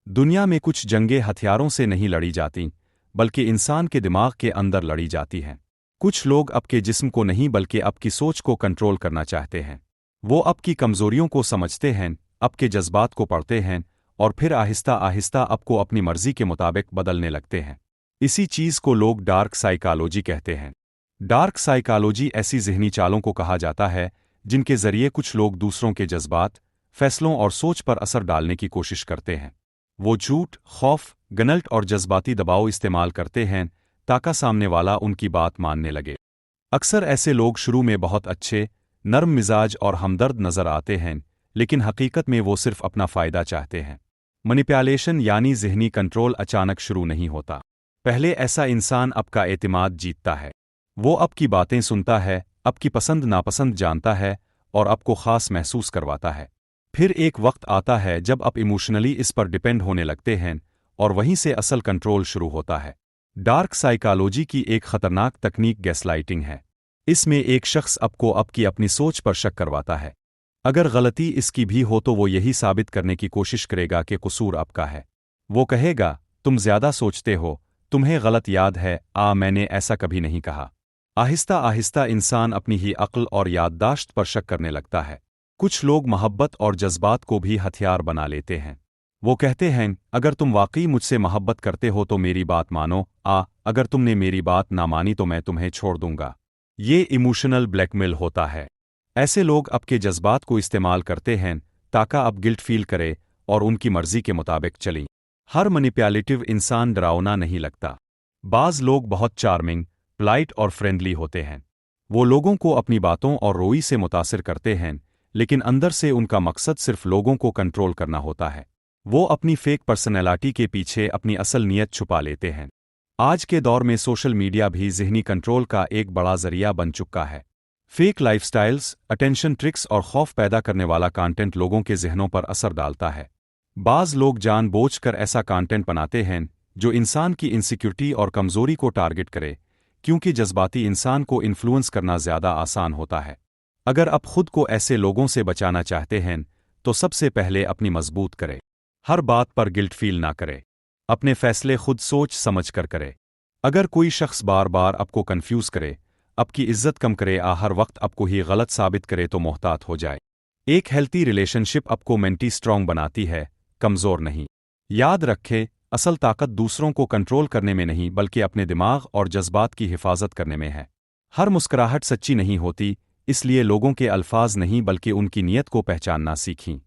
دنیا میں کچھ جنگیں ہتھیاروں سے نہیں لڑی جاتیں بلکہ انسان کے دماغ کے اندر لڑی جاتی ہیں۔ کچھ لوگ اب کے جسم کو نہیں بلکہ اب کی سوچ کو کنٹرول کرنا چاہتے ہیں۔ وہ اب کی کمزوریوں کو سمجھتے ہیں، اب کے جذبات کو پڑھتے ہیں اور پھر آہستہ آہستہ اب کو اپنی مرضی کے مطابق بدلنے لگتے ہیں۔ اسی چیز کو لوگ ڈارک سائیکالوجی کہتے ہیں۔ ڈارک سائیکالوجی ایسی ذہنی چالوں کو کہا جاتا ہے جن کے ذریعے کچھ لوگ دوسروں کے جذبات، فیصلوں اور سوچ پر اثر ڈالنے کی کوشش کرتے ہیں۔ وہ جھوٹ، خوف، گنلٹ اور جذباتی دباؤ استعمال کرتے ہیں تاکہ سامنے والا ان کی بات ماننے لگے۔ اکثر ایسے لوگ شروع میں بہت اچھے، نرم مزاج اور ہمدرد نظر آتے ہیں، لیکن حقیقت میں وہ صرف اپنا فائدہ چاہتے ہیں۔ منیپولیشن یعنی ذہنی کنٹرول اچانک شروع نہیں ہوتا۔ پہلے ایسا انسان اب کا اعتماد جیتتا ہے۔ وہ اب کی باتیں سنتا ہے، اب کی پسند ناپسند جانتا ہے اور اب کو خاص محسوس کرواتا ہے۔ پھر ایک وقت آتا ہے جب اب ایموشنلی اس پر ڈیپینڈ ہونے لگتے ہیں اور وہیں سے اصل کنٹرول شروع ہوتا ہے۔ ڈارک سائیکالوجی کی ایک خطرناک تکنیک گیس لائٹنگ ہے۔ اس میں ایک شخص اب کو اب کی اپنی سوچ پر شک کرواتا ہے۔ اگر غلطی اس کی بھی ہو تو وہ یہی ثابت کرنے کی کوشش کرے گا کہ قصور اب کا ہے۔ وہ کہے گا، تم زیادہ سوچتے ہو، تمہیں غلط یاد ہے، میں نے ایسا کبھی نہیں کہا۔ آہستہ آہستہ انسان اپنی ہی عقل اور یادداشت پر شک کرنے لگتا ہے۔ کچھ لوگ محبت اور جذبات کو بھی ہتھیار بنا لیتے ہیں۔ وہ کہتے ہیں، اگر تم واقعی مجھ سے محبت کرتے ہو تو میری بات مانو، اگر تم نے میری بات نہ مانی تو میں تمہیں چھوڑ دوں گا۔ یہ ایموشنل بلیک میل ہوتا ہے۔ ایسے لوگ اب کے جذبات کو استعمال کرتے ہیں تاکہ اب گلٹ فیل کرے اور ان کی مرضی کے مطابق چلیں۔ ہر منیپولیٹو انسان ڈراؤنا نہیں لگتا۔ بعض لوگ بہت چارمنگ، پلائٹ اور فرینڈلی ہوتے ہیں۔ وہ لوگوں کو اپنی باتوں اور روی سے متاثر کرتے ہیں، لیکن اندر سے ان کا مقصد صرف لوگوں کو کنٹرول کرنا ہوتا ہے۔ وہ اپنی فیک پرسنالٹی کے پیچھے اپنی اصل نیت چھپا لیتے ہیں۔ آج کے دور میں سوشل میڈیا بھی ذہنی کنٹرول کا ایک بڑا ذریعہ بن چکا ہے۔ Fake lifestyles, attention tricks اور خوف پیدا کرنے والا کانٹینٹ لوگوں کے ذہنوں پر اثر ڈالتا ہے۔ بعض لوگ جان بوجھ کر ایسا کانٹینٹ بناتے ہیں جو انسان کی انسیکیورٹی اور کمزوری کو ٹارگٹ کرے، کیونکہ جذباتی انسان کو انفلوئنس کرنا زیادہ آسان ہوتا ہے۔ اگر آپ خود کو ایسے لوگوں سے بچانا چاہتے ہیں تو سب سے پہلے اپنی مضبوط کرے۔ ہر بات پر گلٹ فیل نہ کرے۔ اپنے فیصلے خود سوچ سمجھ کر کرے۔ اگر کوئی شخص بار بار آپ کو کنفیوز کرے، آپ کی عزت کم کرے، ہر وقت آپ کو ہی غلط ثابت کرے تو محتاط ہو جائے۔ ایک ہیلتھی ریلیشن شپ آپ کو مینٹلی سٹرونگ بناتی ہے، کمزور نہیں۔ یاد رکھے، اصل طاقت دوسروں کو کنٹرول کرنے میں نہیں بلکہ اپنے دماغ اور جذبات کی حفاظت کرنے میں ہے۔ ہر مسکراہٹ سچی نہیں ہوتی، اس لیے لوگوں کے الفاظ نہیں بلکہ ان کی نیت کو پہچاننا سیکھیں۔